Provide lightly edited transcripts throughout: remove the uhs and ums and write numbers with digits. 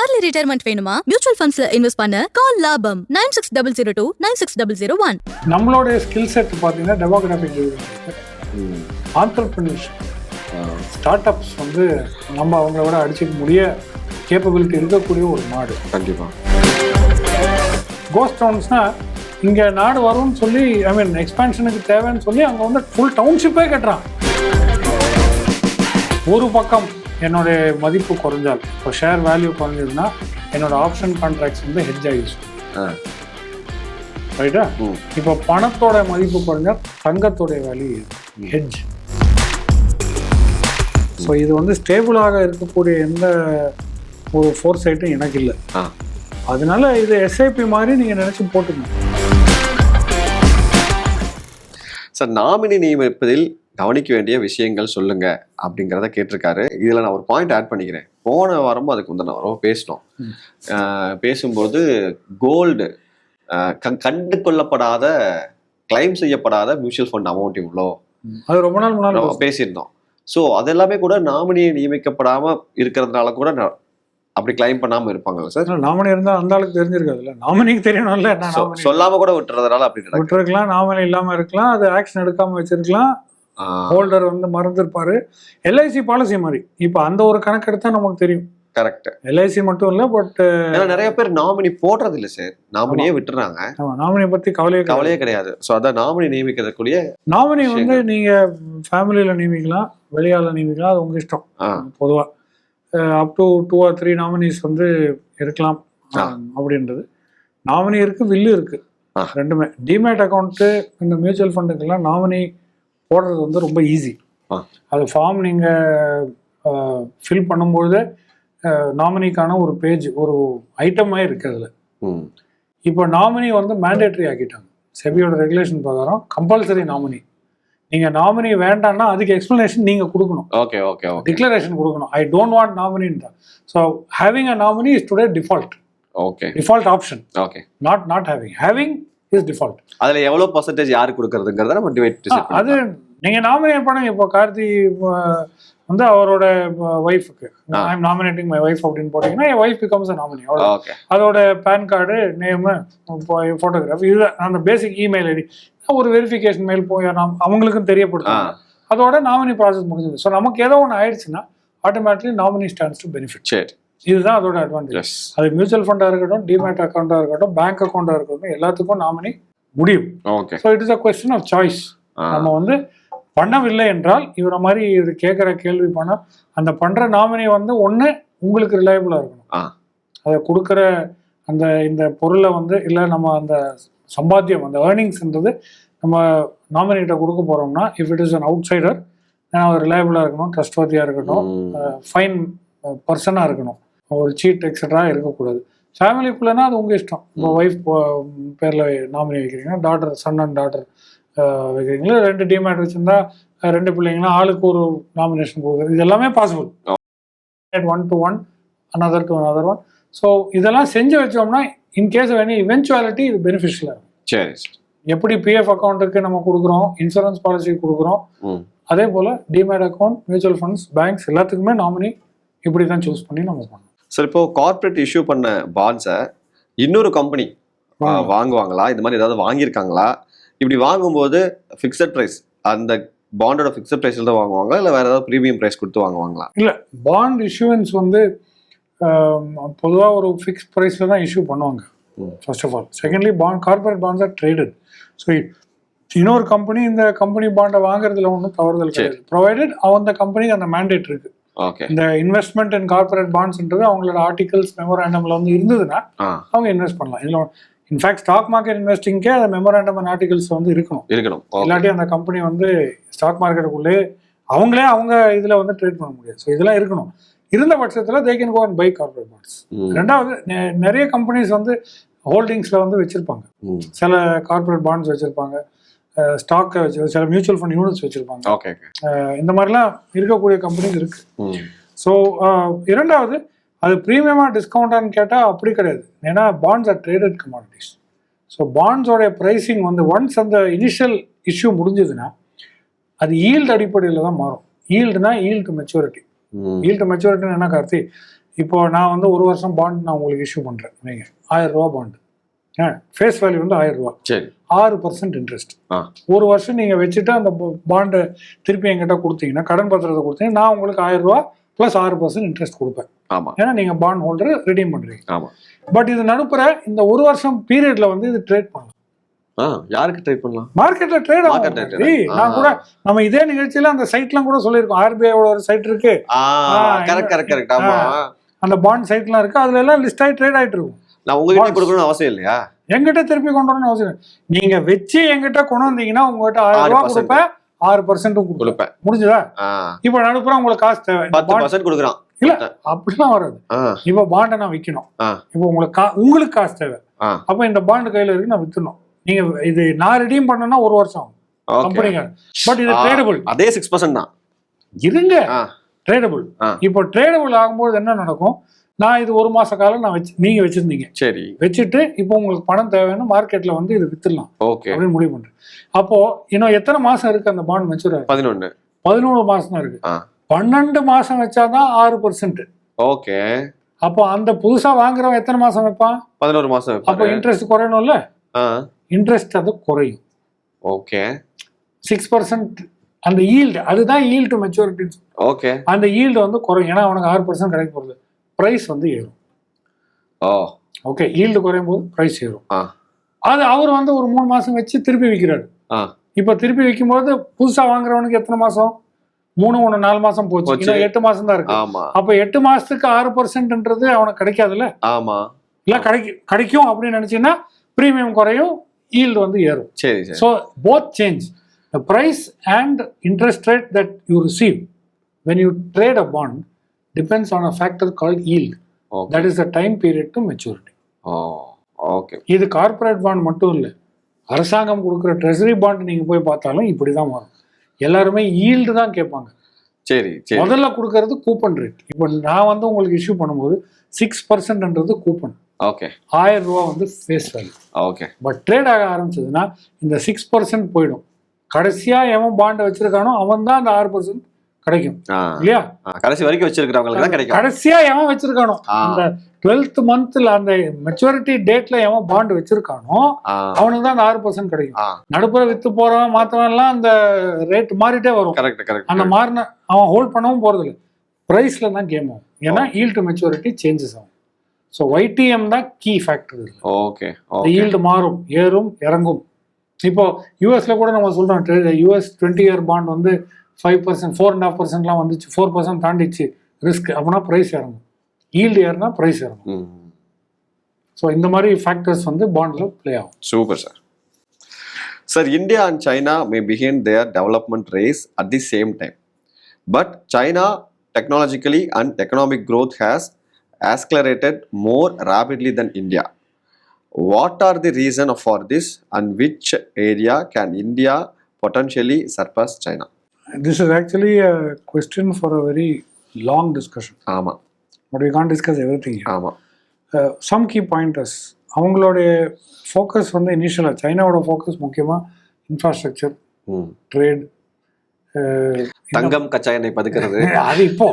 early retirement வேணுமா? Mutual ஃபண்ட்ஸ்ல invest பண்ண கால் லாபம் 9600296001. நம்மளோட ஸ்கில் செட் பார்த்தீங்கன்னா டெமோகிராஃபிக் ஆண்டர்பிரினர்ஷிப் ஸ்டார்ட் அப்ஸ் வந்து நம்ம அவங்கள விட அடிச்சுக்க முடிய கேப்பபிலிட்டி இருக்கக்கூடிய ஒரு நாடு. கண்டிப்பாக கோஸ்ட் டவுன்ஸ்னா இங்கே நாடு வரும்னு சொல்லி எக்ஸ்பான்ஷனுக்கு தேவைன்னு சொல்லி அங்கே வந்து ஃபுல் டவுன்ஷிப்பே கட்டுறான். ஒரு பக்கம் என்னுடைய மதிப்பு குறைஞ்சால், இப்போ ஷேர் வேல்யூ குறைஞ்சதுன்னா என்னோட ஆப்ஷன் கான்ட்ராக்ட்ஸ் வந்து ஹெட்ஜ் ஆகிடுச்சு, ரைட்டா? இப்போ பணத்தோட மதிப்பு குறைஞ்சால் தங்கத்தோடைய வேல்யூ ஹெட்ஜ். ஸோ இது வந்து ஸ்டேபிளாக இருக்கக்கூடிய எந்த ஒரு ஃபோர் சைட்டும் எனக்கு இல்லை. அதனால இது எஸ்ஐபி மாதிரி நீங்கள் நினச்சி போட்டுக்கணும். சார், நாமினி நியமிப்பதில் கவனிக்க வேண்டிய விஷயங்கள் சொல்லுங்க அப்படிங்கிறத கேட்டிருக்காரு. இதில் நான் ஒரு பாயிண்ட் ஆட் பண்ணிக்கிறேன். போன வாரமும் அதுக்கு முந்தின வாரம் பேசினோம். பேசும்போது கோல்டு கண்டு கொள்ளப்படாத கிளைம் செய்யப்படாத மியூச்சுவல் ஃபண்ட் அமௌண்ட் இவ்வளோ, அது ரொம்ப நாள் முன்னாடி பேசியிருந்தோம். ஸோ அதெல்லாமே கூட நாமினியை நியமிக்கப்படாமல் இருக்கிறதுனால கூட அப்படி கிளைம் பண்ணாமல் இருப்பாங்க சார். நாமினி இருந்தால் அந்த ஆளுக்கு தெரிஞ்சிருக்காதுல்ல, நாமினிக்கு தெரியணும்ல. சொல்லாமல் கூட விட்டுறதுனால அப்படி விட்டுருக்கலாம், நாமினி இல்லாமல் இருக்கலாம், அது ஆக்ஷன் எடுக்காமல் வச்சிருக்கலாம், ஹோல்டர் வந்து மறந்துருப்பாரு. எல்ஐசி பாலிசி மாதிரி இப்போ அந்த ஒரு கணக்கு எடுத்தா நமக்கு தெரியும். கரெக்ட். எல்ஐசி மட்டும் இல்லை, பட் நிறைய பேர் நாமினி போடுறது இல்லை சார், நாமினியே விட்டுறாங்க. நாமினி பற்றி கவலையே கிடையாது. ஸோ அதான் நாமினி நியமிக்கிறதுக்குரிய நாமினி வந்து நீங்க ஃபேமிலியில நியமிக்கலாம், வெளியால நியமிக்கலாம், அது உங்க இஷ்டம். பொதுவாக அப் டு 2 or 3 நாமினிஸ் வந்து இருக்கலாம் அப்படின்றது. நாமினி இருக்கு, வில்லு இருக்கு, ரெண்டுமே. டிமேட் அக்கௌண்ட்டு இந்த மியூச்சுவல் ஃபண்டுக்கெல்லாம் நாமினி போடுறது வந்து ரொம்ப ஈஸி. அது ஃபார்ம் நீங்கள் ஃபில் பண்ணும்பொழுது நாமினிக்கான ஒரு பேஜ், ஒரு ஐட்டமாக இருக்குது அதில். இப்போ நாமினி வந்து மேண்டேட்ரி ஆக்கிட்டாங்க. செபியோட ரெகுலேஷன் பிரகாரம் கம்பல்சரி நாமினி. நீங்கள் நாமினி வேண்டாம்னா அதுக்கு எக்ஸ்பிளனேஷன் நீங்கள் கொடுக்கணும். ஓகே ஓகே ஓகே, டிக்ளரேஷன் கொடுக்கணும். ஐ டோன்ட் வாண்ட் நாமினின்னு. So having a nominee is today default. Okay, default option. Okay, not having is default. அதுல எவ்வளவு பர்சன்டேஜ் யாருக்கு கொடுக்கறதுங்கிறத நம்ம டிவைட் அது நீங்க நாமினேட் பண்ணுங்க. இப்போ கார்த்தி வந்து அவரோட ஒய்ஃபுக்கு I am nominating my wife அப்படின்னு போட்டீங்கன்னா என் ஒய்ஃப் பிகம்ஸ் அ நாமினி. அதோட பேன் கார்டு, நேமு, ஃபோட்டோகிராஃபி, இது அந்த பேசிக் இமெயில் ஐடி, ஒரு வெரிஃபிகேஷன் மெயில் போய் அவங்களுக்கும் தெரியப்படுத்தும். அதோட நாமினி ப்ராசஸ் முடிஞ்சது. ஸோ நமக்கு ஏதோ ஒன்று ஆயிடுச்சுன்னா automatically nominee stands to benefit. சரி, இதுதான் அதோட அட்வான்டேஜ். அது மியூச்சுவல் ஃபண்டாக இருக்கட்டும், டிமேட் அக்கௌண்ட்டாக இருக்கட்டும், பேங்க் அக்கௌண்ட்டாக இருக்கட்டும், எல்லாத்துக்கும் நாமினி முடியும். So it is a question of choice. நம்ம வந்து பண்ணவில்லை என்றால் இவரை மாதிரி இவர் கேட்குற கேள்வி பண்ணால் அந்த பண்ணுற நாமினி வந்து ஒன்று உங்களுக்கு ரிலையபிளாக இருக்கணும். அதை கொடுக்குற இந்த பொருளை வந்து இல்லை நம்ம அந்த சம்பாத்தியம், அந்த ஏர்னிங்ஸ்ன்றது நம்ம நாமினிகிட்ட கொடுக்க போகிறோம்னா, if it is an outsider, அவர் ரிலையபிளாக இருக்கணும், ட்ரஸ்ட்வர்த்தியாக இருக்கட்டும், ஃபைன் பர்சனாக இருக்கணும், ஒரு சீட் எக்ஸட்ரா இருக்கக்கூடாது. ஃபேமிலிக்குள்ளேனா அது உங்கள் இஷ்டம். இப்போ ஒய்ஃப் பேரில் நாமினி வைக்கிறீங்கன்னா, டாட்டர், சன் அண்ட் டாட்டர் வைக்கிறீங்களா, 2 டிமேட் வச்சுருந்தா 2 பிள்ளைங்கன்னா ஆளுக்கு ஒரு நாமினேஷன் கொடுக்குறது, இது எல்லாமே possible. 1 to 1, another to another one. So இதெல்லாம் செஞ்சு வச்சோம்னா இன்கேஸ் ஆஃப் எனி இவென்ச்சுவாலிட்டி இது பெனிஃபிஷியலாக இருக்கும். சரி, எப்படி பிஎஃப் அக்கௌண்ட்டுக்கு நம்ம கொடுக்குறோம், இன்சூரன்ஸ் பாலிசிக்கு கொடுக்குறோம், அதே போல் demat account, mutual funds, banks எல்லாத்துக்குமே நாமினி இப்படி தான் சூஸ் பண்ணி நம்ம பண்ணணும். சார், இப்போ கார்பரேட் இஷ்யூ பண்ண பாண்ட்ஸை இன்னொரு கம்பெனி வாங்குவாங்களா? இது மாதிரி ஏதாவது வாங்கியிருக்காங்களா? இப்படி வாங்கும்போது ஃபிக்ஸட் ப்ரைஸ், அந்த பாண்டோட ஃபிக்ஸட் ப்ரைஸில் தான் வாங்குவாங்களா, இல்லை வேறு ஏதாவது ப்ரீமியம் ப்ரைஸ் கொடுத்து வாங்குவாங்களா? இல்லை, பாண்ட் இஷ்யூவன்ஸ் வந்து பொதுவாக ஒரு ஃபிக்ஸ் ப்ரைஸில் தான் இஷ்யூ பண்ணுவாங்க, first of all. Secondly, corporate bonds are traded. So இன்னொரு கம்பெனி இந்த கம்பெனி பாண்டை வாங்குறதுல ஒன்றும் தவறுதல் கிடையாது, ப்ரொவைடட் அந்த கம்பெனிக்கு அந்த மேண்டேட் இருக்குது. இந்த இன்வெஸ்ட்மெண்ட் இன் கார்பரேட் பாண்ட்ஸ்ன்றது அவங்களோட ஆர்டிகல்ஸ், மெமோராண்டம்ல வந்து இருந்ததுன்னா அவங்க இன்வெஸ்ட் பண்ணலாம். இதில் இன்ஃபேக்ட் ஸ்டாக் மார்க்கெட் இன்வெஸ்டிங்கே அந்த மெமோராண்டம் அண்ட் ஆர்டிகல்ஸ் வந்து இருக்கணும். இல்லாட்டி அந்த கம்பெனி வந்து ஸ்டாக் மார்க்கெட்டுக்குள்ளே அவங்க இதில் வந்து ட்ரேட் பண்ண முடியாது. ஸோ இதெல்லாம் இருக்கணும். இருந்த பட்சத்தில் they can go and buy corporate bonds. ரெண்டாவது, நிறைய கம்பெனிஸ் வந்து ஹோல்டிங்ஸில் வந்து வச்சுருப்பாங்க, சில கார்பரேட் பாண்ட்ஸ் வச்சுருப்பாங்க, ஸ்டாக்கை வச்சு சில மியூச்சுவல் ஃபண்ட் யூனிட்ஸ் வச்சுருப்பாங்க. இந்த மாதிரிலாம் இருக்கக்கூடிய கம்பெனிஸ் இருக்குது. ஸோ இரண்டாவது, அது ப்ரீமியமாக டிஸ்கவுண்டான்னு கேட்டால் அப்படி கிடையாது. ஏன்னா bonds are traded commodities. So பாண்ட்ஸோடைய ப்ரைஸிங் வந்து ஒன்ஸ் அந்த இனிஷியல் இஷ்யூ முடிஞ்சதுன்னா அது ஈல்டு அடிப்படையில் தான் மாறும். ஈல்டுனா ஈல்டு மெச்சூரிட்டி. ஈல்டு மெச்சூரிட்டின்னு என்ன கார்த்தி, இப்போ நான் வந்து 1 வருஷம் பாண்ட் நான் உங்களுக்கு இஷ்யூ பண்றேன், நீங்க 1000 ரூபா பாண்டு, ஃபேஸ் வேல்யூ வந்து 1000 ரூபா, சரி 6% இன்ட்ரெஸ்ட். 1 வருஷம் நீங்க வச்சுட்டு அந்த பாண்டை திருப்பி என்கிட்ட கொடுத்தீங்கன்னா, கடன் பத்திரத்தை கொடுத்தீங்கன்னா, நான் உங்களுக்கு 1000 ரூபா பிளஸ் 6% இன்ட்ரெஸ்ட் கொடுப்பேன். ஆமா, ஏன்னா நீங்க பாண்ட் ஹோல்டர் ரெடீம் பண்றீங்க. ஆமா. பட் இது நடுப்புற இந்த 1 வருஷம் பீரியட்ல வந்து இது ட்ரேட் பண்ணலாம். யாருக்கு ட்ரேட் பண்ணலாம்? மார்க்கெட்ல ட்ரேட் ஆகும். நான் கூட நம்ம இதே நிகழ்ச்சியில அந்த சைட்லாம் கூட சொல்லியிருக்கோம். ஆர்பிஐயோட ஒரு சைட் இருக்கு, கரெக்ட். ஆமா, அந்த பாண்ட் சைட்லாம் இருக்கு, அதுல எல்லாம் லிஸ்ட் ஆகி ட்ரேட் ஆயிட்டு இருக்கும். நான் உங்ககிட்ட கொடுக்கணும்னு அவசியம் இல்லையா? எங்கிட்ட திருப்பி கொண்டு வரணும்னு அவசியம். நீங்க வச்சு எங்கிட்ட கொண்டு வந்தீங்கன்னா உங்ககிட்ட 1000 ரூபா கொடுப்பேன், 6% கொடுப்பேன். முடிஞ்சதா? இப்ப நடுப்புற உங்களுக்கு காசு தேவை, 10% கொடுக்குறான். இல்ல அப்படிலாம் வராது. இப்ப பாண்டை நான் விற்கணும், இப்போ உங்களுக்கு காசு தேவை, அப்ப இந்த பாண்டு கையில இருக்கு, நான் வித்துணும். நீங்க இது நான் ரெடீம் பண்ணனா 1 வருஷம் கம்பெனிங்க. பட் இது ட்ரேடபிள், அதே 6% தான் இருங்க, ட்ரேடபிள். இப்போ ட்ரேடபிள் ஆகும்போது என்ன நடக்கும்? நான் இது 1 மாச காலம் நான் நீங்க வச்சிருந்தீங்க, சரி, வச்சுட்டு இப்போ உங்களுக்கு பணம் தேவைன்னு மார்க்கெட்ல வந்து இது வித்துடலாம் அப்படின்னு முடிவு பண்றேன். அப்போ இன்னும் எத்தனை மாசம் இருக்கு அந்த பாண்ட் மெச்சூர்? 11 மாசம் தான் இருக்கு. 12 மாசம் வச்சாதான் 6%. ஓகே. அப்போ அந்த புதுசா வாங்குறவன் எத்தனை மாசம் வைப்பான்? 11 மாசம். அப்போ இன்ட்ரெஸ்ட் குறையணும்ல, இன்ட்ரெஸ்ட் அது குறையும். ஓகே. 6% அந்த ஈல்டு, அதுதான் ஈல்டு டு மெச்சூரிட்டி. ஓகே. அந்த ஈல்டு வந்து குறையும், ஏன்னா அவனுக்கு 6% கிடைக்க போகுது, பிரைஸ் வந்து ஏறும். ஓகே, ஈல்டு குறையும் போது பிரைஸ் ஏறும். அது அவர் வந்து ஒரு 3 மாசம் வச்சு திருப்பி விற்கிறாரு. இப்ப திருப்பி விற்கும் போது புதுசா வாங்குறவனுக்கு எத்தனை மாசம்? 3 4 மாசம் போச்சு, 8 மாசம் தான் இருக்கு. அப்ப 8 மாசத்துக்கு 6%ன்றது அவனுக்கு கிடைக்காதுல்ல. ஆமா, இல்ல கிடைக்கும் அப்படின்னு நினைச்சீங்கன்னா பிரீமியம் குறையும், ஈல்டு வந்து ஏறும். சரி. So both change. The price and interest rate that you receive when you trade a bond depends on a factor called yield. That is the time period to maturity. Okay. இது corporate bond மட்டும் இல்லை, அரசாங்கம் கொடுக்குற treasury bond நீங்க போய் பார்த்தாலும் இப்படிதான் வரும். எல்லாருமே ஈல்டு தான் கேட்பாங்க. சரி. முதல்ல கொடுக்கறது கூப்பன் ரேட். இப்போ நான் வந்து உங்களுக்கு இஷ்யூ பண்ணும்போது 6%ன்றது கூப்பன். ஓகே. 1000 ரூபா வந்து face value. Okay. But trade ஆக ஆரம்பிச்சதுன்னா இந்த 6% போயிடும். கடைசியா எவன் பாண்டை வச்சிருக்கானோ அவன் தான் அந்த 6% கிடைக்கும், இல்லையா? கடைசி வரைக்கும் வச்சிருக்கிறவங்களுக்கு தான் கிடைக்கும். கடைசியா எவன் வச்சிருக்கானோ, அந்த 12th மந்த்ல அந்த மெச்சூரிட்டி டேட்ல எவன் பாண்ட் வச்சிருக்கானோ அவனுக்கு தான் அந்த 6% கிடைக்கும். நடுப்புற வித்து போறவன் மாத்தவன் எல்லாம் அந்த ரேட் மாறிட்டே வரும். அந்த மாறின அவன் ஹோல்ட் பண்ணவும் போறது இல்லை, பிரைஸ்ல தான் கேம் ஆகும். ஏன்னா ஈல்டு மெச்சூரிட்டி சேஞ்சஸ் ஆகும். ஸோ YTM தான் கீ ஃபேக்டர். ஓகே. ஈல்டு மாறும், ஏறும், இறங்கும். இப்போ யூஎஸ்ல கூட நம்ம சொல்றோம், US 20 year பாண்ட் வந்து 5%, 4.5%லாம் வந்துச்சு, 4% தாண்டிச்சு ரிஸ்க், அப்படின்னா ப்ரைஸ் இறங்கும். ஈல்டு ஏறினா ப்ரைஸ் இறங்கும். ஸோ இந்த மாதிரி ஃபேக்டர்ஸ் வந்து பாண்ட்ல பிளே ஆகும். Super sir. Sir, India and China may begin their development race at the same time, but China technologically and economic growth has accelerated more rapidly than India. What are the reasons for this, and which area can India potentially surpass China? This is actually a question for a very long discussion. ஆமா. But we can't discuss everything here. ஆமா. Some key pointers. அவங்களோட focus வந்து இனிஷியலாக சைனாவோட focus முக்கியமாக infrastructure, trade, தங்கம், கச்சா எண்ணெய் பதுக்கிறது, அது இப்போ.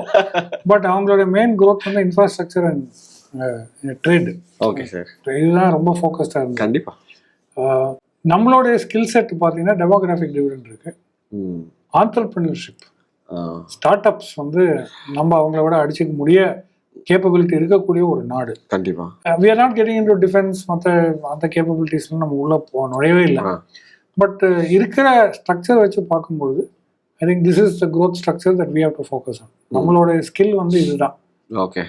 பட் அவங்களோட மெயின் growth வந்து infrastructure and trade. Okay sir. இதுதான் ரொம்ப ஃபோக்கஸ்டாக இருக்கு. கண்டிப்பா. நம்மளோட ஸ்கில் செட் பார்த்தீங்கன்னா டெமோகிராஃபிக் டிவிடெண்ட் இருக்கு, ஆண்டர்பிரினர்ஷிப், ஸ்டார்ட் அப்ஸ் வந்து நம்ம அவங்கள விட அடிச்சுக்க முடிய கேப்பபிலிட்டி இருக்கக்கூடிய ஒரு நாடு. கண்டிப்பா. we are not getting into defense, மற்ற அந்த கேப்பபிலிட்டிஸ்லாம் நம்ம உள்ள நுழையவே இல்லை. பட் இருக்கிற ஸ்ட்ரக்சர் வச்சு பார்க்கும்போது I think this is the growth structure that we have to focus on. நம்மளோட ஸ்கில் வந்து இதுதான். ஓகே.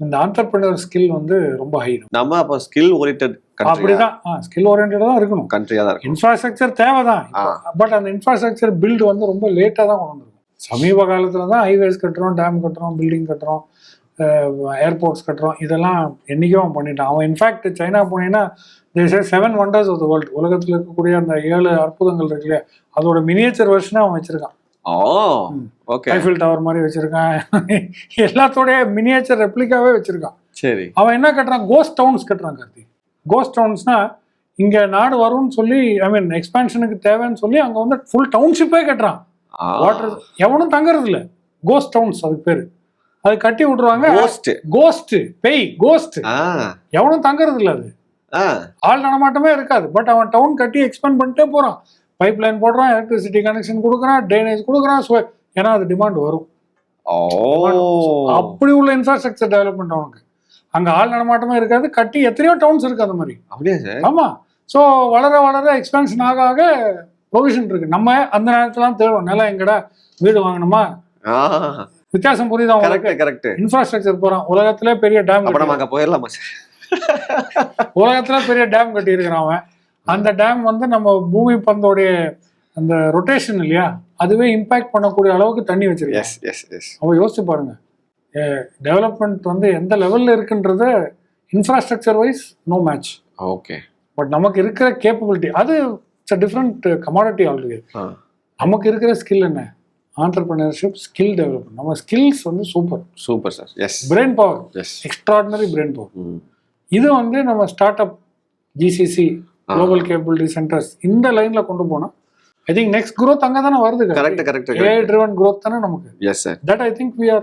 இந்த ஆண்டர்பிரினர் ஸ்கில் வந்து ரொம்ப ஹை. நம்ம அப்போ ஸ்கில் ஓரியன்டட் அப்படிதான், ஸ்கில் ஓரியன்டா தான் இருக்கணும். கண்ட்ரியா தான் இருக்கும். இன்ஃப்ராஸ்ட்ரக்சர் தேவைதான், பட் அந்த இன்ஃப்ராஸ்ட்ரக்சர் பில்டு வந்து ரொம்ப லேட்டாக தான் கொண்டு வந்துருக்கும். சமீப காலத்துல தான் ஹைவேஸ் கட்டுறோம், டேம் கட்டுறோம், பில்டிங் கட்டுறோம், ஏர்போர்ட்ஸ் கட்டுறோம், இதெல்லாம் என்னைக்கோ அவன் பண்ணிட்டான். அவன் இன்ஃபேக்ட் சைனா போனீங்கன்னா they say 7 wonders of the world, உலகத்துல இருக்கக்கூடிய அந்த 7 அற்புதங்கள் இருக்கு இல்லையா, அதோட மினியேச்சர் வெர்ஷனை அவன் வச்சிருக்கான். ஐஃபில் டவர் மாதிரி வச்சிருக்கான், எல்லாத்தோடைய மினியேச்சர் ரெப்ளிகாவே வச்சிருக்கான். சரி. அவன் என்ன கட்டுறான்? கோஸ்ட் டவுன்ஸ் கட்டுறான் கார்த்தி. கோஸ்ட் டவுன்ஸ்னா இங்க நாடு வரும்னு சொல்லி, ஐ மீன் எக்ஸ்பான்ஷனுக்கு தேவைன்னு சொல்லி அங்க வந்து ஃபுல் டவுன்ஷிப்பே கட்டுறான். வாட்டர் எவனும் தங்குறது இல்லை, கோஸ்ட் டவுன்ஸ் அதுக்கு பேரு. அது கட்டி விட்டுருவாங்க. கோஸ்ட் பேய் கோஸ்ட் எவனும் தங்குறது இல்ல, அது ஆள் நடமாட்டமே இருக்காது. பட் அவன் டவுன் கட்டி எக்ஸ்பேண்ட் பண்ணிட்டே போறான், பைப் லைன் போடுறான், எலக்ட்ரிசிட்டி கனெக்ஷன் கொடுக்குறான், ட்ரைனேஜ் கொடுக்குறான். ஏன்னா அது டிமாண்ட் வரும். அப்படி உள்ள இன்ஃப்ராஸ்ட்ரக்சர் டெவலப்மெண்ட் அவனுக்கு. அங்க ஆள் நடமாட்டமே இருக்காது, கட்டி எத்தனையோ டவுன்ஸ் இருக்கு அந்த மாதிரி. ஆமா. ஸோ வளர வளர எக்ஸ்பென்ஷன் ஆக ஆக ப்ரொவிஷன் இருக்கு. நம்ம அந்த நேரத்துலாம் தேடும், நிலம் எங்கடா வீடு வாங்கணுமா, வித்தியாசம் புரியுதா உங்களுக்கு? இன்ஃப்ராஸ்ட்ரக்சர் போறான், உலகத்திலே பெரிய டேம் போயிடலாமா, உலகத்துல பெரிய டேம் கட்டி இருக்கிறான் அவன். அந்த டேம் வந்து நம்ம பூமி பந்தோடைய அந்த ரொட்டேஷன் இல்லையா, அதுவே இம்பாக்ட் பண்ணக்கூடிய அளவுக்கு தண்ணி வச்சிருக்கேன். அவன் யோசிச்சு பாருங்க, டெவலப்மெண்ட் வந்து எந்த லெவல்ல இருக்குன்றது infrastructure wise no match. Okay. But நமக்கு இருக்கிற கேப்பபிலிட்டி அது இட்ஸ் டிஃப்ரெண்ட் கமாடிட்டி ஆல்ரெடி. நமக்கு இருக்கிற ஸ்கில் என்ன, ஆண்டர்பிரினர்ஷிப், ஸ்கில் டெவலப்மெண்ட். நம்ம ஸ்கில்ஸ் வந்து super sir. Yes. Brain power, extraordinary brain power. இது வந்து நம்ம start up, GCC, global capability centres, இந்த லைன்ல கொண்டு போனா ஐ திங்க் நெக்ஸ்ட் growth அங்க தானே வருது. கரெக்ட். AI driven growth தானே நமக்கு. Yes sir. That I think we are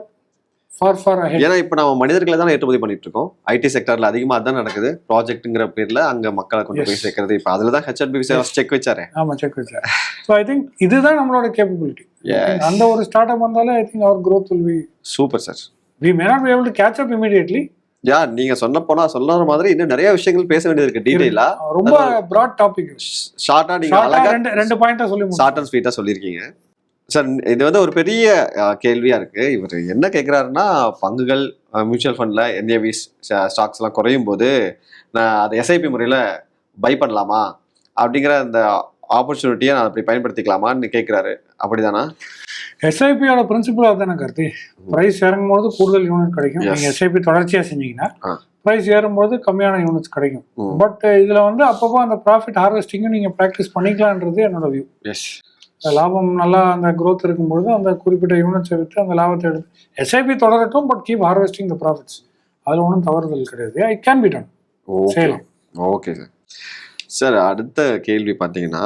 far ahead. ஏன்னா இப்போ நம்ம மனிதர்களை தான் ஏற்றுமதி பண்ணிட்டு இருக்கோம். ஐடி செக்டர்ல அதிகமா அதான் நடக்குது. ப்ராஜெக்ட்ங்கிற பேர்ல அங்க மக்களை கொண்டு போய் சேர்க்கறது. இப்போ அதுல தான் HRB செக் வச்சாரு. ஆமா, செக் வச்சாரு. ஸோ ஐ திங்க் இதுதான் நம்மளோட கேப்பபிலிட்டி. அந்த ஒரு ஸ்டார்ட் அப் வந்தாலே I think our growth will be super sir. we may not be able to catch up immediately. நீங்க சொல்ற மாதிரி இன்னும் நிறைய விஷயங்கள் பேச வேண்டியது இருக்கு. டீடைலா ரொம்ப பிராட் டாபிக். ஷார்ட்டா நீங்க அழகா ரெண்டு பாயிண்டா சொல்லி ஷார்ட் அண்ட் ஸ்வீட்டா சொல்லியிருக்கீங்க சார். இது வந்து ஒரு பெரிய கேள்வியா இருக்கு. இவர் என்ன கேட்கிறாருன்னா, பங்குகள் மியூச்சுவல் ஃபண்ட்ல NAVs ஸ்டாக்ஸ் எல்லாம் குறையும் போது நான் அதை SIP முறையில பை பண்ணலாமா அப்படிங்கிற அந்த ஆப்பர்ச்சுனிட்டியை நான் அப்படி பயன்படுத்திக்கலாமான்னு கேட்கிறாரு. அப்படிதானா? SIP-யோட பிரின்சிபல் அதுதானே கருத்து. பிரைஸ் இறங்கும்போது கூடுதல் யூனிட் கிடைக்கும். நீங்க SIP தொடர்ச்சியா செஞ்சீங்கன்னா பிரைஸ் ஏறும்போது கம்மியான யூனிட்ஸ் கிடைக்கும். பட் இதுல வந்து அப்பப்போ அந்த ப்ராஃபிட் ஹார்வெஸ்டிங்கும் நீங்க ப்ராக்டிஸ் பண்ணிக்கலான்றது என்னோட வியூ. லாபம் நல்லா அந்த growth இருக்கும்போது அந்த குறிப்பிட்ட யூனிட்ஸை விட்டு அந்த லாபத்தை எடுத்து SIP தொடரட்டும், but keep harvesting the profits. அதில் ஒன்றும் தவறுதல் கிடையாது. இட் கேன் பி டன், செய்யலாம். Okay sir. சார் அடுத்த கேள்வி பார்த்தீங்கன்னா,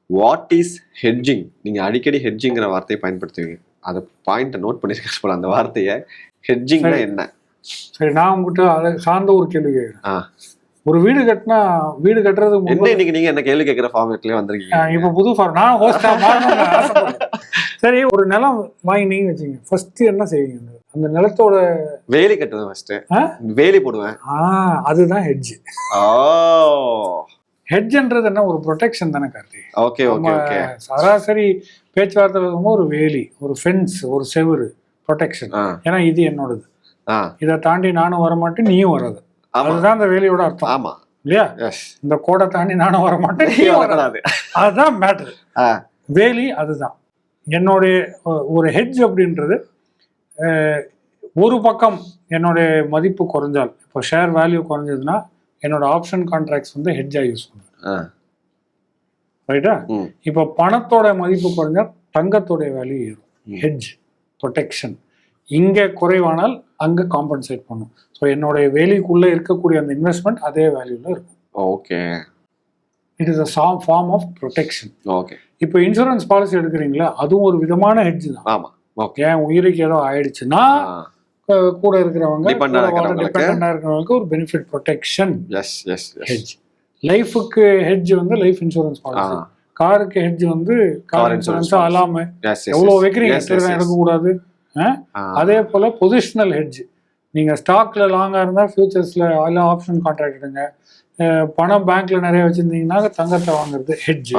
வாட் இஸ் ஹெட்ஜிங்? நீங்கள் அடிக்கடி ஹெட்ஜிங்கிற வார்த்தையை பயன்படுத்துவீங்க. அதை பாயிண்ட்டை நோட் பண்ணிருக்க போல, அந்த வார்த்தையை. ஹெட்ஜிங்னா என்ன? சரி, நான் உங்ககிட்ட அதை சார்ந்த ஒரு கேள்வி கேட்குறேன். ஒரு வீடு கட்டினா, வீடு கட்டுறது இன்னைக்கு நீங்க என்ன கேள்வி கேட்கிற ஃபார்மேட்லயே வந்திருக்கீங்க. இப்போ புது ஃபார்ம், நான் ஹோஸ்டா மாறணும். சரி, ஒரு நிலம் வாங்கினீங்கன்னு வச்சுங்க, ஃபர்ஸ்ட் என்ன செய்வீங்க? அந்த நிலத்தோட வேலி கட்டுவேன். ஃபர்ஸ்ட் வேலி போடுவேன். அதுதான் ஹெட்ஜ். ஹெட்ஜ்ன்றது என்ன, ஒரு ப்ரொடெக்ஷன் தானே கார்த்தி. Okay okay okay. சராசரி பேச்சுவார்த்தை ஒரு வேலி, ஒரு ஃபென்ஸ், ஒரு செவுரு, ப்ரொடெக்ஷன். ஏன்னா இது என்னோடது, இதை தாண்டி நானும் வரமாட்டேன், நீயும் வராது. அதுதான் அந்த வேலியோட அர்த்தம். ஆமா இல்லையா? இந்த கோடை தாண்டி நானும் வரமாட்டேன், நீயும் வராது. அதுதான் மேட்டர். வேலி அதுதான் என்னுடைய ஒரு ஹெட்ஜ். அப்படின்றது ஒரு பக்கம் என்னுடைய மதிப்பு குறைஞ்சால், இப்போ ஷேர் வேல்யூ குறைஞ்சதுன்னா என்னோட ஆப்ஷன் கான்ட்ராக்ட்ஸ் வந்து ஹெட்ஜா யூஸ் பண்ணுவேன். ரைட்டா? இப்போ பணத்தோட மதிப்பு குறைஞ்சா தங்கத்தோடைய வேல்யூ ஏறும். Hedge protection. இங்கே குறைவானால் அங்கே காம்பன்சேட் பண்ணும். ஸோ என்னுடைய வேலிக்குள்ளே இருக்கக்கூடிய அந்த இன்வெஸ்ட்மெண்ட் அதே வேல்யூவில் இருக்கும். Okay. It is a form of protection. Okay. இப்போ இன்சூரன்ஸ் பாலிசி எடுக்கிறீங்களா, அதுவும் ஒரு விதமான ஹெட்ஜ் தான். ஆமாம். ஓகே. என் உயிருக்கு ஏதோ ஆயிடுச்சுன்னா கூட இருக்கிறவங்க, டிபெண்டா இருக்கிறவங்களுக்கு ஒரு பெனிஃபிட் ப்ரொடெக்ஷன். ஹெட்ஜ். லைஃபுக்கு ஹெட்ஜ் வந்து லைஃப் இன்சூரன்ஸ் பாலிசி. காருக்கு ஹெட்ஜ் வந்து கார் இன்சூரன்ஸ். அலாம எவ்வளவு வைக்கிறீங்க, எடுக்கக்கூடாது. அதே போல பொசிஷனல் ஹெட்ஜ். நீங்க ஸ்டாக்ல லாங்கா இருந்தா ஃபியூச்சர்ஸ்ல ஆப்ஷன் கான்ட்ராக்ட் எடுங்க. பணம் பேங்க்ல நிறைய வச்சிருந்தீங்கன்னா தங்கத்தை வாங்குறது ஹெட்ஜ்.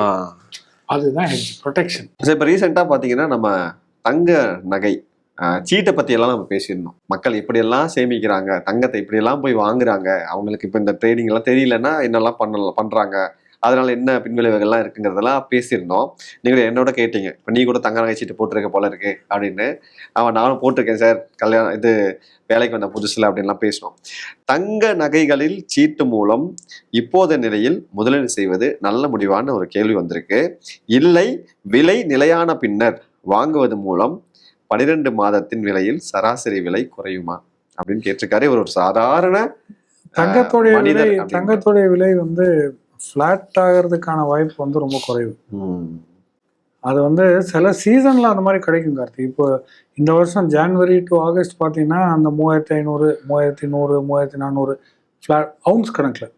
அதுதான் ஹெட்ஜ் ப்ரொடெக்ஷன். இப்போ ரீசெண்டா பாத்தீங்கன்னா நம்ம தங்க நகை சீட்டை பத்தி எல்லாம் நம்ம பேசியிருந்தோம். மக்கள் இப்படியெல்லாம் சேமிக்கிறாங்க, தங்கத்தை இப்படியெல்லாம் போய் வாங்குறாங்க, அவங்களுக்கு இப்போ இந்த ட்ரேடிங் எல்லாம் தெரியலன்னா என்னெல்லாம் பண்றாங்க, அதனால என்ன பின்விளைவுகள்லாம் இருக்குங்கிறதெல்லாம் பேசியிருந்தோம். நீங்கள் என்னோட கேட்டீங்க, இப்போ நீ கூட தங்க நகை சீட்டு போட்டிருக்க போல இருக்கு அப்படின்னு. நானும் போட்டிருக்கேன் சார், கல்யாணம் இது வேலைக்கு வந்த புதுசில் அப்படின்லாம் பேசினோம். தங்க நகைகளில் சீட்டு மூலம் இப்போதைய நிலையில் முதலீடு செய்வது நல்ல முடிவான ஒரு கேள்வி வந்திருக்கு. இல்லை, விலை நிலையான பின்னர் வாங்குவது மூலம் 12 மாதத்தின் விலையில் சராசரி விலை குறையுமா அப்படின்னு கேட்டிருக்காரு. ஒரு சாதாரண தங்கத்தோடைய விலை வந்து ஃபிளாட் ஆகிறதுக்கான வாய்ப்பு வந்து ரொம்ப குறைவு. அது வந்து சில சீசன்ல அந்த மாதிரி கிடைக்கும் கார்த்தி. இப்போ இந்த வருஷம் ஜான்வரி டு ஆகஸ்ட் பார்த்தீங்கன்னா அந்த 3500, 3100, 3400 ஃபிளாட் அவுன்ஸ் கணக்கில்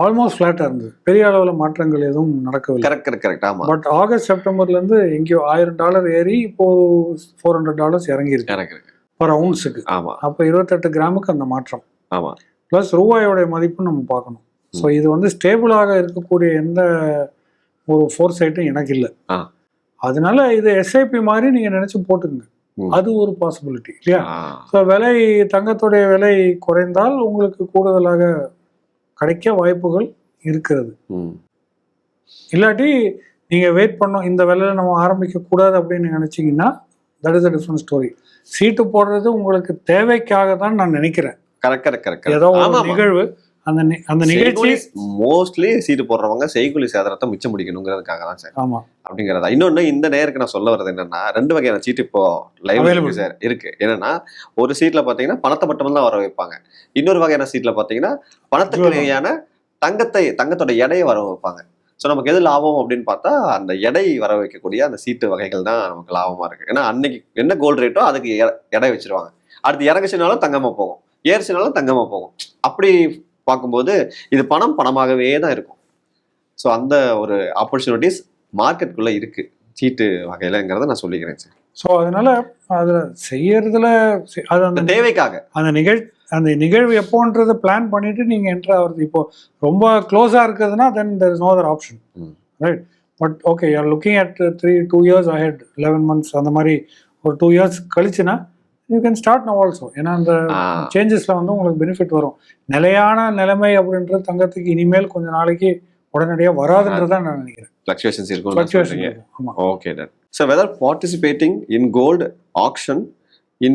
ஆல்மோஸ்ட் ஃபிளாட்டாக இருந்தது. பெரிய அளவில் மாற்றங்கள் எதுவும் நடக்கவில்லை. கரெக்ட். பட் ஆகஸ்ட் செப்டம்பர்லேருந்து எங்கேயோ $1000 ஏறி இப்போ $400 இறங்கியிருக்கு பர் அவுன்ஸுக்கு. அப்போ 28 கிராமுக்கு அந்த மாற்றம். ப்ளஸ் ரூபாயோடைய மதிப்பு நம்ம பார்க்கணும். ஸோ இது வந்து ஸ்டேபிளாக இருக்கக்கூடிய எந்த ஒரு ஃபோர்சைட்டும் எனக்கு இல்லை. அதனால இது எஸ்ஐபி மாதிரி நீங்கள் நினச்சி போட்டுங்க, அது ஒரு பாசிபிலிட்டி இல்லையா? ஸோ விலை, தங்கத்துடைய விலை குறைந்தால் உங்களுக்கு கூடுதலாக கிடைக்க வாய்ப்புகள் இருக்கிறது. இல்லாட்டி நீங்கள் வெயிட் பண்ணோம், இந்த விலையில நம்ம ஆரம்பிக்க கூடாது அப்படின்னு நினைச்சீங்கன்னா that is a different story. சீட்டு போடுறது உங்களுக்கு தேவைக்காக தான் நான் நினைக்கிறேன். கரெக்ட். ஏதோ ஒரு நிகழ்வு, அந்த நிகழ்ச்சி மோஸ்ட்லி சீட்டு போடுறவங்க செய்கூலி சேதாரத்தை மிச்சம் முடிக்கணுங்கிறதுக்காக தான் சார். ஆமா, அப்படிங்கிறதா. இன்னொன்னு இந்த நேருக்கு நான் சொல்ல வர்றது என்னன்னா, 2 வகையான சீட்டு இப்போ லைவ் சார் இருக்கு. என்னன்னா, ஒரு சீட்ல பாத்தீங்கன்னா பணத்தை மட்டும் தான் வர வைப்பாங்க. இன்னொரு வகையான சீட்ல பாத்தீங்கன்னா பணத்துக்கு தங்கத்தோட எடையை வர வைப்பாங்க. ஸோ நமக்கு எது லாபம் அப்படின்னு பார்த்தா அந்த எடை வர வைக்கக்கூடிய அந்த சீட்டு வகைகள் தான் நமக்கு லாபமா இருக்கு. ஏன்னா அன்னைக்கு என்ன கோல்டு ரேட்டோ அதுக்கு எடை வச்சிருவாங்க. அடுத்து இறங்குச்சுனாலும் தங்கமா போகும், ஏறுச்சுனாலும் தங்கமா போகும். அப்படி பார்க்கும்போது இது பணமாகவே தான் இருக்கும். ஸோ அந்த ஒரு ஆப்பர்ச்சுனிட்டிஸ் மார்க்கெட்டுக்குள்ள இருக்கு சீட்டு வகையிலங்கிறத நான் சொல்லிக்கிறேன் சார். ஸோ அதனால அதில் செய்யறதுல அது அந்த தேவைக்காக அந்த நிகழ்வு எப்போன்றது பிளான் பண்ணிட்டு நீங்க என்ட்ரு ஆகுறது. இப்போ ரொம்ப க்ளோஸா இருக்குதுன்னா then there is no other option, right? But okay, you are looking at 2 years ahead, 11 months அந்த மாதிரி ஒரு 2 years கழிச்சுன்னா you can start now also. ஏன்னா அந்த சேஞ்சஸ்ல வந்து உங்களுக்கு பெனிஃபிட் வரும். நிலையான நிலைமை அப்படின்றது தங்கத்துக்கு இனிமேல் கொஞ்சம் நாளைக்கு உடனடியாக வராதுன்றதான் நான் நினைக்கிறேன். ஃப்ளக்சுவேஷன்ஸ் இருக்கும். Okay done. So whether participating in gold auction in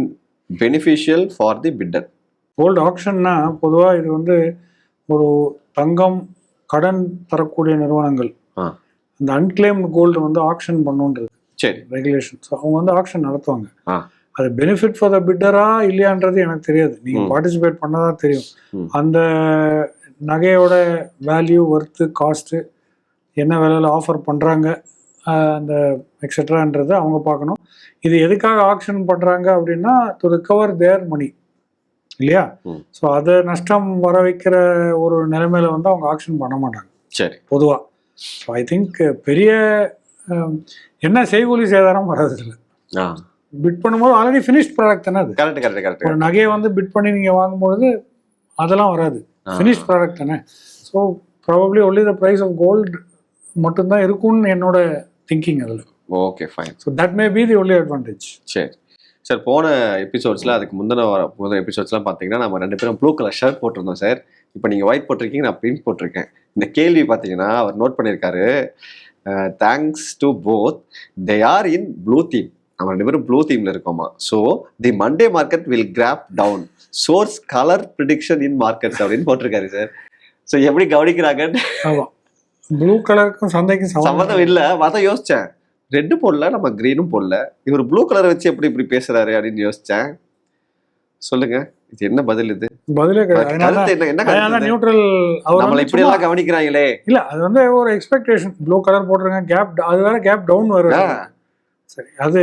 beneficial for the bidder. Gold ஆக்ஷன்னா பொதுவாக இது வந்து ஒரு தங்கம் கடன் தரக்கூடிய நிறுவனங்கள் அந்த அன்கிளைம்டு கோல்டு வந்து ஆக்ஷன் பண்ணுன்றது சரி ரெகுலேஷன். ஸோ அவங்க வந்து ஆக்ஷன் நடத்துவாங்க. அது பெனிஃபிட் ஃபார் த பிட்டரா இல்லையான்றது எனக்கு தெரியாது, நீங்கள் பார்ட்டிசிபேட் பண்ணதான் தெரியும். அந்த நகையோட வேல்யூ, ஒர்த்து, காஸ்ட்டு, என்ன விலையில் ஆஃபர் பண்ணுறாங்க, அந்த எக்ஸெட்ரான்றது அவங்க பார்க்கணும். இது எதுக்காக ஆக்ஷன் பண்ணுறாங்க அப்படின்னா டு ரிகவர் தேர் மணி இல்லையா? ஸோ அதை நஷ்டம் வர வைக்கிற ஒரு நிலைமையில வந்து அவங்க ஆக்ஷன் பண்ண மாட்டாங்க சரி பொதுவாக. ஸோ ஐ திங்க் பெரிய என்ன செய்கூலி சேதாரம் வராது இல்லை. பிட் பண்ணும்போது ஆல்ரெடி ஃபினிஷ்ட் ப்ராடக்ட் தானே அது. கரெக்ட். ஒரு நகையை வந்து பிட் பண்ணி நீங்கள் வாங்கும்போது அதெல்லாம் வராது, ஃபினிஷ்ட் ப்ராடக்ட் தானே. So probably only the price of gold மட்டும்தான் இருக்கும்னு என்னோட திங்கிங் அதில். Okay fine. So that may be the only advantage. சரி சார், போன எபிசோட்ஸில் அதுக்கு முந்தின எபிசோட்ஸ்லாம் பார்த்தீங்கன்னா நம்ம 2 பேரும் ப்ளூ கலர் ஷர்ட் போட்டிருந்தோம் சார். இப்போ நீங்கள் ஒயிட் போட்டிருக்கீங்க, நான் பிங்க் போட்டிருக்கேன். இந்த கேள்வி பார்த்தீங்கன்னா அவர் நோட் பண்ணியிருக்காரு, thanks to both they are in blue theme. நம்ம 2 பேரும் ப்ளூ தீமில் இருக்கோமா. So the Monday market will crop down, source colour prediction in markets அப்படின்னு போட்டிருக்காரு சார். ஸோ எப்படி கவனிக்கிறாங்கன்னு. ஆமாம், ப்ளூ கலருக்கும் சந்தைக்கும் சம்மந்தம் இல்லை. அதான் யோசித்தேன், ரெட்டு போடல, நம்ம கிரீனும் போடல, இவர் ப்ளூ கலரை வச்சு எப்படி இப்படி பேசுறாரு அப்படின்னு யோசிச்சேன். சொல்லுங்க, இது என்ன பதில்? இது பதிலே நியூட்ரல். நம்மள இப்படி எல்லாம் கவனிக்கிறாங்களே. இல்ல, அது வந்து ஒரு எக்ஸ்பெக்டேஷன். ப்ளூ கலர் போட்டுருங்க, கேப் அது வேற கேப் டவுன் வரும். சரி, அது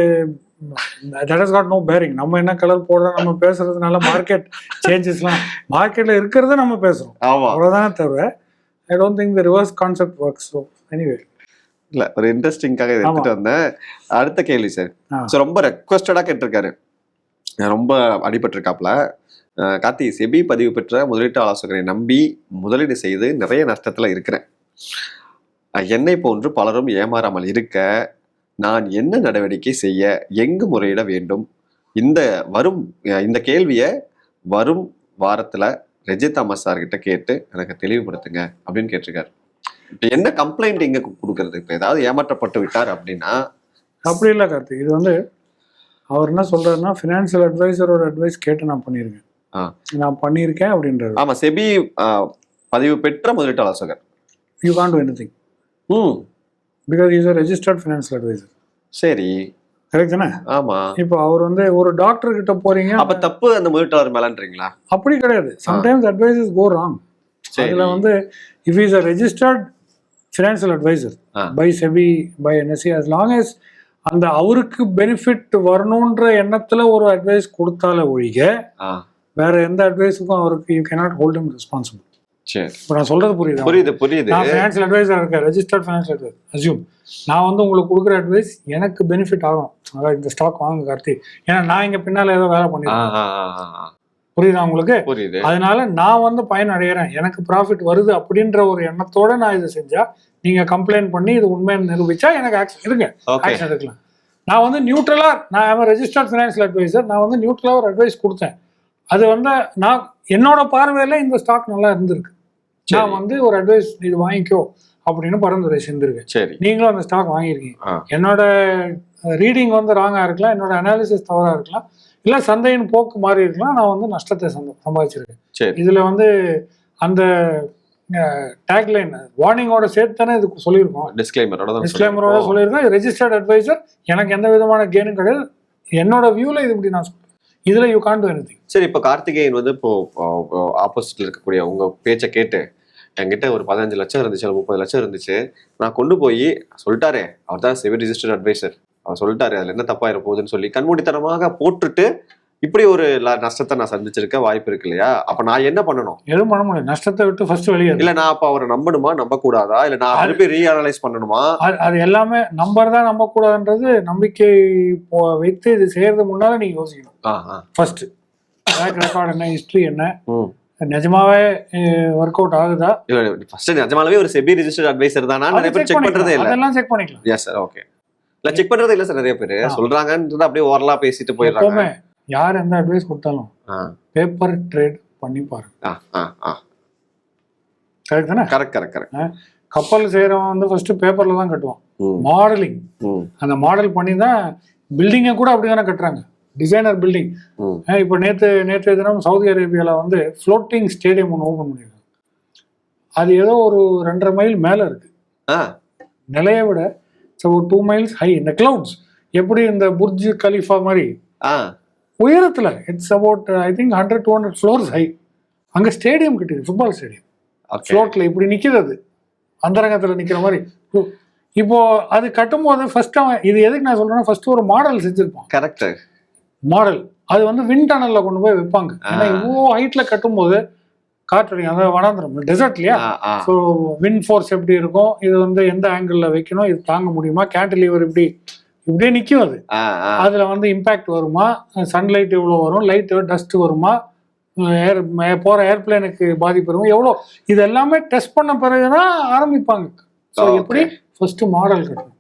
that has got no bearing. நம்ம என்ன கலர் போடுறோம், நம்ம பேசுறதுனால மார்க்கெட் சேஞ்சஸ்லாம் மார்க்கெட்ல இருக்கிறத நம்ம பேசுறோம், அவ்வளவுதானே தவிர I don't think the reverse concept works. So anyway இல்ல, ஒரு இன்ட்ரெஸ்டிங்காக எடுத்துட்டு வந்தேன். அடுத்த கேள்வி சார். ஸோ ரொம்ப ரெக்வஸ்டடா கேட்டிருக்காரு, ரொம்ப அடிபட்டிருக்காப்ல. கார்த்தி, செபி பதிவு பெற்ற முதலீட்டு ஆலோசகரை நம்பி முதலீடு செய்து நிறைய நஷ்டத்துல இருக்கிறேன். என்னை போன்று பலரும் ஏமாறாமல் இருக்க நான் என்ன நடவடிக்கை செய்ய, எங்கு முறையிட வேண்டும்? இந்த கேள்வியை வரும் வாரத்துல ரஜித் தாமஸ் சார்கிட்ட கேட்டு எனக்கு தெளிவுபடுத்துங்க அப்படின்னு கேட்டிருக்காரு. இப்போ என்ன கம்ப்ளைண்ட் இங்க கொடுக்கறது? இப்போ ஏதாவது ஏமாற்றப்பட்டு விட்டார் அப்படின்னா? அப்படி இல்லை கார்த்தி, இது வந்து அவர் என்ன சொல்றாருன்னா, ஃபினான்ஷியல் அட்வைசரோட அட்வைஸ் கேட்டு நான் பண்ணியிருக்கேன் அப்படின்றாரு. ஆமா, செபி பதிவு பெற்ற முதலீட்டு ஆலோசகர். You can't to anything because is a registered financial advisor. சரி, கரெக்ட் தானே? ஆமா. இப்போ அவர் வந்து ஒரு டாக்டர் கிட்ட போறீங்க, அப்ப தப்பு அந்த முதலீட்டாளர் மேலன்றீங்களா? அப்படி கிடையாது. Sometimes advices go wrong. அதுல வந்து if is a registered financial advisor by SEBI by NSC as long as அந்த அவருக்கு பெனிஃபிட் வரணுன்ற எண்ணத்துல ஒரு அட்வைஸ் கொடுத்தால ஒழிக வேற எந்த அட்வைஸுக்கும் அவருக்கு you cannot hold him responsible. சரி, இப்போ நான் சொல்றது புரியுது. நான் ஃபினான்ஷியல் அட்வைசர் இருக்கேன், ரெஜிஸ்டர்ட் ஃபினான்ஷியல் அட்வைசர். அஸ்யூம் நான் வந்து உங்களுக்கு கொடுக்குற அட்வைஸ் எனக்கு பெனிஃபிட் ஆகணும். அதாவது இந்த ஸ்டாக் வாங்க கார்த்தி, ஏன்னா நான் இங்க பின்னால ஏதோ வேலை பண்ணிருக்கேன். புரியுதா உங்களுக்கு? புரியுது. அதனால நான் வந்து பயன் அடைகிறேன், எனக்கு ப்ராஃபிட் வருது அப்படின்ற ஒரு எண்ணத்தோட நான் இதை செஞ்சா, நீங்க கம்ப்ளைண்ட் பண்ணி இது உண்மையை நிரூபிச்சா எனக்கு ஆக்ஷன் இருங்க, ஆக்ஷன் எடுக்கலாம். நான் வந்து நியூட்ரலா, நான் ரெஜிஸ்டர்ட் ஃபினான்ஷியல் அட்வைசர், நான் வந்து நியூட்ரலா ஒரு அட்வைஸ் கொடுத்தேன். அது வந்து நான் என்னோட பார்வையில இந்த ஸ்டாக் நல்லா இருந்திருக்கு, நான் வந்து ஒரு அட்வைஸ் இது வாங்கிக்கோ அப்படின்னு பரிந்துரை செஞ்சிருக்கேன். சரி, நீங்களும் அந்த ஸ்டாக் வாங்கியிருக்கீங்க. என்னோட ரீடிங் வந்து ராங்கா இருக்கலாம், என்னோட அனாலிசிஸ் தவறா இருக்கலாம், இல்ல சந்தையின் போக்கு மாறி இருக்கலாம், நான் வந்து நஷ்டத்தை சம்பாதிச்சிருக்கேன். இதுல வந்து அந்த டேக்லைன் வார்னிங்கோட சேர்த்து தானே இது சொல்லியிருக்கோம், டிஸ்க்ளைமரோட சொல்லியிருக்கோம். ரெஜிஸ்டர்ட் அட்வைசர், எனக்கு எந்த விதமான கெயினும் கிடையாது, என்னோட வியூல இது இப்படி நான் சொல்றேன். இதுல யூ கான்ட் டு எனிதிங். சரி, இப்போ கார்த்திகேயன் வந்து இப்போ ஆப்போசிட்ல இருக்கக்கூடிய உங்க பேச்சை கேட்டு என்கிட்ட ஒரு 15 லட்சம் இருந்துச்சு, 30 லட்சம் இருந்துச்சு, நான் கொண்டு போய் சொல்லிட்டாரே, அவர் தான் செபி ரெஜிஸ்டர்ட் அட்வைசர், அவர் சொல்லிட்டாரு அதுல என்ன தப்பாயிர போகுதுன்னு சொல்லி கண்மூடித்தனமாக போட்டுட்டு இப்படி ஒரு நஷ்டத்தை நான் சந்திச்சிருக்க வாய்ப்பு இருக்கு இல்லையா? அப்ப நான் என்ன பண்ணணும்? எதுவும் பண்ண முடியாது, நஷ்டத்தை விட்டு ஃபர்ஸ்ட் வெளியே. இல்ல நான் அப்ப அவரை நம்பணுமா நம்ப கூடாதா, இல்ல நான் திருப்பி ரீஅனலைஸ் பண்ணணுமா? அது எல்லாமே நம்பர் தான், நம்ப கூடாதுன்றது நம்பிக்கை வைத்து இது செய்யறது முன்னால நீங்க யோசிக்கணும். ஃபர்ஸ்ட் ட்ராக் ரெக்கார்ட் என்ன, ஹிஸ்டரி என்ன, நிஜமாவே ஒர்க் அவுட் ஆகுதா? இல்ல ஃபர்ஸ்ட் நிஜமாவே ஒரு செபி ரெஜிஸ்டர்ட் அட்வைசர் தானா நிறைய பேர் செக் பண்றதே இல்ல. அதெல்லாம் செக் பண்ணிக்கலாம். Yes sir, okay. இல்ல செக் பண்றதே இல்ல சார், நிறைய பேர் சொல்றாங்கன்றது அப்படியே ஓரலா பேசிட்டு போயிடுறாங்க. யார் எந்த அட்வைஸ் கொடுத்தாலும் பேப்பர் ட்ரேட் பண்ணி பாருங்க. கரெக்ட் தானே? கரெக்ட். கப்பல் செய்யறவன் வந்து ஃபர்ஸ்ட் பேப்பர்ல தான் கட்டுவான், மாடலிங். அந்த மாடல் பண்ணி தான் பில்டிங்கை கூட அப்படி தானே கட்டுறாங்க, டிசைனர் பில்டிங். இப்போ நேற்று தினம் சவுதி அரேபியாவில் வந்து ஃப்ளோட்டிங் ஸ்டேடியம் ஒன்று ஓப்பன் பண்ணியிருக்காங்க. அது ஏதோ ஒரு 2.5 மைல் மேலே இருக்கு, நிலையை விட ஒரு 2 மைல்ஸ் ஹை. இந்த கிளவுட்ஸ் எப்படி இந்த புர்ஜ் கலிஃபா மாதிரி உயரத்துல, it's about I think 100-200 floors high. அங்க ஸ்டேடியம் கட்டிருக்கு, ஃபுட்பால் ஸ்டேடியம். ஃப்ளோட்ல இப்படி நிக்குது, அது அந்தரங்கத்துல நிக்கிற மாதிரி. இப்போ அது கட்டும் போது ஃபர்ஸ்ட் அவன், இது எதுக்கு நான் சொல்றேன்னா, ஃபர்ஸ்ட் ஒரு மாடல் செஞ்சிருப்பான். கரெக்ட். மாடல் அது வந்து விண்ட் டனல்ல கொண்டு போய் வைப்பாங்க. ஏன்னா இவ்வளோ ஹைட்ல கட்டும் போது காற்று, அந்த வனாந்திரம் டெசர்ட் இல்லையா, ஸோ விண்ட் ஃபோர்ஸ் எப்படி இருக்கும், இது வந்து எந்த ஆங்கிள் வைக்கணும், இது தாங்க முடியுமா, கேன்டிலீவர் இப்படியே நிற்கும், அதுல வந்து இம்பாக்ட் வருமா, சன்லைட் எவ்வளோ வரும், லைட் டஸ்ட் வருமா, போற ஏர்பிளேனுக்கு பாதிப்பு வருமா, எவ்வளோ, இது எல்லாமே டெஸ்ட் பண்ண பிறகுதான் ஆரம்பிப்பாங்க. ஸோ எப்படி ஃபர்ஸ்ட் மாடல் கட்டணும்.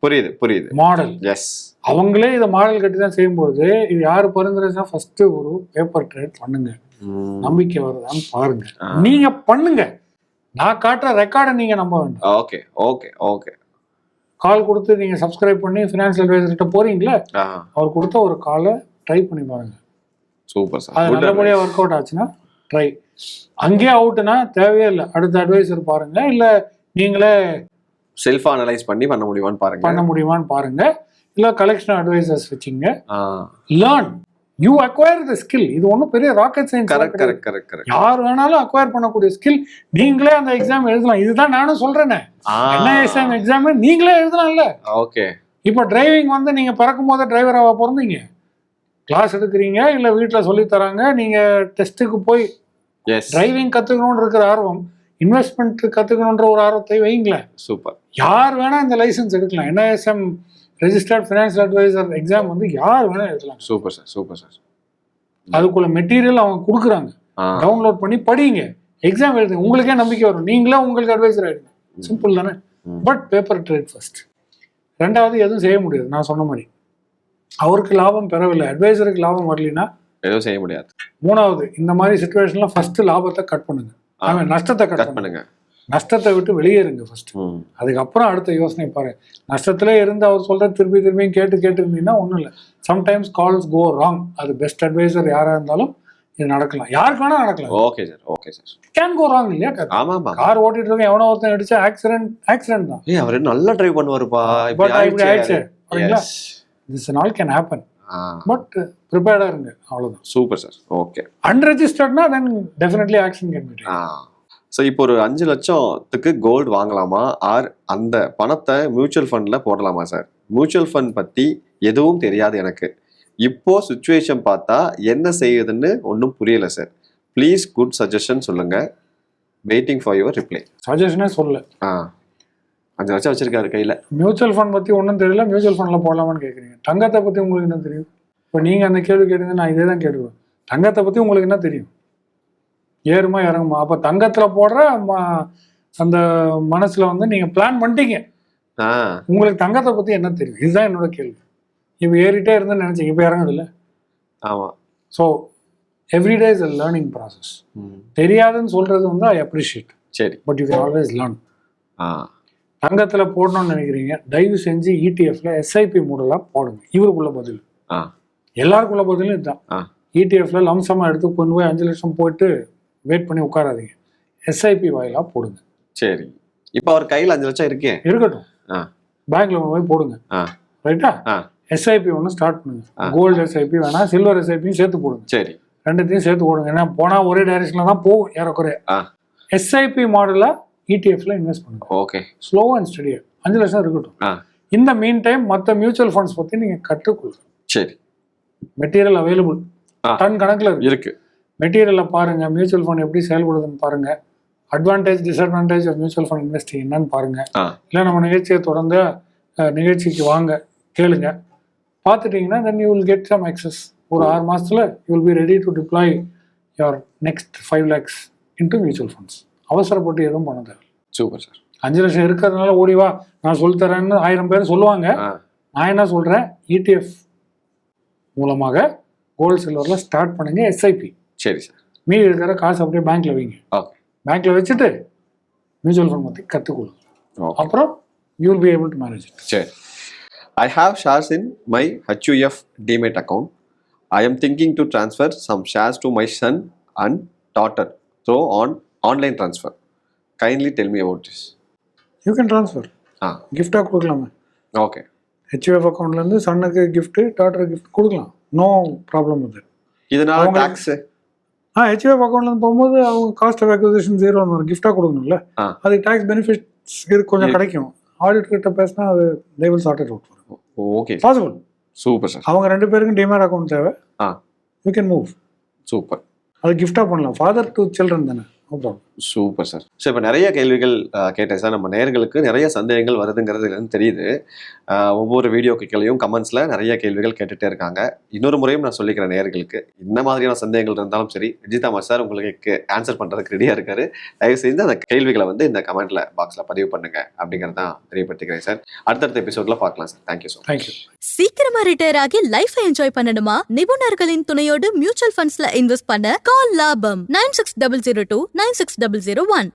புரியுது மாடல். எஸ், அவங்களே இதை மாடல் கட்டி தான் செய்யும்போது இது யாரு பரிந்துரைச்சா ஃபர்ஸ்ட் ஒரு பேப்பர் ட்ரேட் பண்ணுங்க, நம்பிக்கை வருதான்னு பாருங்க. நீங்க பண்ணுங்க, நான் காட்டுற ரெக்கார்டை நீங்க நம்ப வேண்டாம். Okay okay okay. கால் கொடுத்து நீங்க சப்ஸ்கிரைப் பண்ணி ஃபினான்ஷியல் அட்வைசர்கிட்ட போறீங்களா, அவர் கொடுத்த ஒரு காலை ட்ரை பண்ணி பாருங்க. Super sir. அது நல்லபடியா ஒர்க் அவுட் ஆச்சுன்னா ட்ரை, அங்கேயே அவுட்னா தேவையே இல்லை, அடுத்த அட்வைசர் பாருங்க, இல்ல நீங்களே செல்ஃப் அனலைஸ் பண்ண முடியுமான்னு பாருங்க, இல்ல கலெக்ஷன் அட்வைசர்ஸ் வச்சுங்க. Learn, you acquire the skill. இது ஒன்றும் பெரிய ராக்கெட் சயின்ஸ். கரெக்ட். யார் வேணாலும் அக்வயர் பண்ணக்கூடிய ஸ்கில். நீங்களே அந்த எக்ஸாம் எழுதலாம். இதுதான் நானும் சொல்றேனே, NISM எக்ஸாம் நீங்களே எழுதலாம்ல. ஓகே. இப்போ டிரைவிங் வந்து நீங்க பிறக்கும் போது டிரைவராக பிறந்தீங்க, கிளாஸ் எடுக்கிறீங்க, இல்ல வீட்டுல சொல்லி தராங்க, நீங்க டெஸ்ட்டுக்கு போய் டிரைவிங் கத்துக்கணும்னு இருக்கிற ஆர்வம், இன்வெஸ்ட்மெண்ட் கத்துக்கணுன்ற ஒரு ஆர்வத்தை வைங்களேன். சூப்பர். யார் வேணா இந்த லைசன்ஸ் எடுக்கலாம். NISM registered financial advisor exam வந்து யார் வேணா எழுதலாம். Super sir. அதுக்குள்ள மெட்டீரியல் அவங்க கொடுக்குறாங்க, டவுன்லோட் பண்ணி படிங்க, எக்ஸாம் எழுதுங்க, உங்களுக்கே நம்பிக்கை வரும், நீங்களே உங்களுக்கு அட்வைசர் ஆயிடுங்க. சிம்பிள் தானே? But paper trade first. ரெண்டாவது எதுவும் செய்ய முடியாது, நான் சொன்ன மாதிரி அவருக்கு லாபம் பெறவில்லை, அட்வைசருக்கு லாபம் வரலைன்னா எதுவும் செய்ய முடியாது. மூணாவது, இந்த மாதிரி சிச்சுவேஷன்ல ஃபர்ஸ்ட் லாபத்தை கட் பண்ணுங்க, நஷ்டத்தை கட் பண்ணுங்க, நஷ்டத்தை விட்டு வெளியேறுங்க ஃபர்ஸ்ட். அதுக்கப்புறம் அடுத்த யோசனை பாரு. நஷ்டத்திலே இருந்து அவர் சொல்ற திரும்பியும் கேட்டு இருந்தீங்கன்னா ஒன்றும் இல்லை. Sometimes calls go wrong. அது பெஸ்ட் அட்வைசர் யாரா இருந்தாலும் இது நடக்கலாம், யாருக்கு வேணா நடக்கலாம். Okay sir. Can go wrong இல்லையா? கார் ஓட்டிட்டு இருக்க எவனோ ஒருத்தன் அடிச்சா ஆக்சிடென்ட் தான். அவரு நல்லா டிரைவ் பண்ணுவாருப்பா, பட் இப்படி ஆயிடுச்சு. This all can happen, but ப்ரிப்பேர்டா இருங்க, அவ்வளவுதான். Super sir. ஓகே. அன்ரெஜிஸ்டர்ட்னா then definitely action can be taken. So இப்போ ஒரு 5 லட்சத்துக்கு கோல்டு வாங்கலாமா ஆர் அந்த பணத்தை மியூச்சுவல் ஃபண்டில் போடலாமா சார்? மியூச்சுவல் ஃபண்ட் பற்றி எதுவும் தெரியாது எனக்கு. இப்போ சுச்சுவேஷன் பார்த்தா என்ன செய்யுதுன்னு ஒன்றும் புரியல சார். ப்ளீஸ் குட் சஜஷன் சொல்லுங்க. Waiting for your reply. சஜஷனே சொல்ல. 5 லட்சம் வச்சிருக்காரு கையில். மியூச்சுவல் ஃபண்ட் பற்றி ஒன்றும் தெரியல, மியூச்சுவல் ஃபண்டில் போடலாமான்னு கேட்குறீங்க. தங்கத்தை பற்றி உங்களுக்கு என்ன தெரியும்? இப்போ நீங்கள் அந்த கேள்வி கேட்டீங்க, நான் இதே தான் கேட்டுருவேன். தங்கத்தை பற்றி உங்களுக்கு என்ன தெரியும்? ஏறுமா இறங்குமா? அப்போ தங்கத்தில் போடுற அந்த மனசில் வந்து நீங்கள் பிளான் பண்ணிட்டீங்க. உங்களுக்கு தங்கத்தை பற்றி என்ன தெரியும்? இதுதான் என்னோட கேள்வி. இப்போ ஏறிட்டே இருந்தேன்னு நினச்சிங்க, இப்போ இறங்குதில்ல. ஆமாம். So everyday is a learning process. தெரியாதுன்னு சொல்கிறது வந்து ஐ அப்ரிஷியேட். சரி, but you can always learn. தங்கத்தில் போடணும்னு நினைக்கிறீங்க, தயவு செஞ்சு இடிஎஃப்ல எஸ்ஐபி மூடலாம் போடுங்க. இவருக்குள்ள பதில், எல்லாருக்குள்ள பதிலும் இதுதான். இடிஎஃப்ல லம்சமாக எடுத்து கொண்டு போய் 5 லட்சம் போட்டு வெயிட் பண்ணி உட்காராதீங்க. எஸ்ஐபி வாயிலா போடுங்க. சரி, இப்போ அவர் கையில் 5 லட்சம் இருக்கட்டும், பேங்க்ல போய் போடுங்க. ரைட்டா? எஸ்ஐபி ஒன்று ஸ்டார்ட் பண்ணுங்க. கோல்டு எஸ்ஐபி வேணா, சில்வர் எஸ்ஐபியும் சேர்த்து போடுங்க. சரி, ரெண்டுத்தையும் சேர்த்து போடுங்க. ஏன்னா போனா ஒரே டைரக்ஷன்ல தான் போகும் ஏறக்குறைய. எஸ்ஐபி மாடலா இடிஎஃப்ல இன்வெஸ்ட் பண்ணுங்க. ஓகே, ஸ்லோ அண்ட் ஸ்டடியா 5 லட்சம் இருக்கட்டும். இந்த மீன் டைம் மற்ற மியூச்சுவல் ஃபண்ட்ஸ் பத்தி நீங்க கற்றுக்கொள்ளுங்க. சரி, மெட்டீரியல் அவைலபிள் டன் கணக்குல இருக்கு. மெட்டீரியலை பாருங்க, மியூச்சுவல் ஃபண்ட் எப்படி செயல்படுதுன்னு பாருங்க, advantage disadvantage of mutual fund investing என்னன்னு பாருங்க. இல்லை நம்ம நிகழ்ச்சியை தொடர்ந்து நிகழ்ச்சிக்கு வாங்க, கேளுங்க. பார்த்துட்டீங்கன்னா then you will get some access. ஒரு 6 மாசத்துல you will be ready to deploy your next 5 lakhs into mutual funds. அவசரப்பட்டு எதுவும் பண்ண தேவை. Super sir. 5 லட்சம் இருக்கிறதுனால ஓடிவா நான் சொல்லித்தரேன்னு 1000 பேர் சொல்லுவாங்க. நான் என்ன சொல்றேன், இடிஎஃப் மூலமாக கோல்டு சில்வர்ல ஸ்டார்ட் பண்ணுங்க. எஸ்ஐபி. சரி சார். மீதி இருக்கிற காசு அப்படியே பேங்க்ல வைங்க. பேங்க்ல வச்சுட்டு மியூச்சுவல் ஃபண்ட் பற்றி கற்றுக்கொள்ளுங்க. அப்புறம் you will be able to manage it. சரி. I have shares in my HUF Demat account. I am thinking to transfer some shares to my son and daughter through online transfer. Kindly tell me about this. You can transfer. Gift கொடுக்கலாமே. Okay. HUF அக்கவுண்ட்ல இருந்து சன்னுக்கு gift, டாட்டருக்கு gift கொடுக்கலாம். No problem with it. இதனால tax HUF அக்கவுண்ட்ல இருந்து போகும்போது அவங்க cost of acquisition 0 ஒரு gift கொடுக்கணும்ல. அது டாக்ஸ் பெனிஃபிட்ஸ் கொஞ்சம் கிடைக்கும். ஆடிட் கிட்ட பேசினா அது they will sort it out. Okay, possible. Super sir. அவங்க 2 பேருக்கும் டிமேட் அக்கவுண்ட் தேவை. You can move. சூப்பர். அது கிஃப்டா பண்ணலாம். ஃபாதர் டு சில்ட்ரன் தானே. Super sir. ஸோ இப்போ நிறைய கேள்விகள் கேட்டேன் சார். நம்ம நேயர்களுக்கு நிறைய சந்தேகங்கள் வருதுங்கிறது தெரியுது. ஒவ்வொரு வீடியோக்கு கீழேயும் கமெண்ட்ஸில் நிறைய கேள்விகள் கேட்டுகிட்டே இருக்காங்க. இன்னொரு முறையும் நான் சொல்லிக்கிறேன், நேயர்களுக்கு என்ன மாதிரியான சந்தேகங்கள் இருந்தாலும் சரி, விஜிதாமா சார் உங்களுக்கு ஆன்சர் பண்ணுறதுக்கு ரெடியாக இருக்காரு. தயவு செய்து அந்த கேள்விகளை வந்து இந்த கமெண்ட்ல பாக்ஸில் பதிவு பண்ணுங்க அப்படிங்கிறது தான் தெரியப்படுத்திக்கிறேன் சார். அடுத்தடுத்த எபிசோட்ல பார்க்கலாம் சார். Thank you sir. தேங்க்யூ. சீக்கிரமா ரிட்டையர் ஆகி லைஃபை என்ஜாய் பண்ணணுமா? நிபுணர்களின் துணையோடு மியூச்சுவல் ஃபண்ட்ஸ்ல இன்வெஸ்ட் பண்ண கால் லாபம் 9600296001.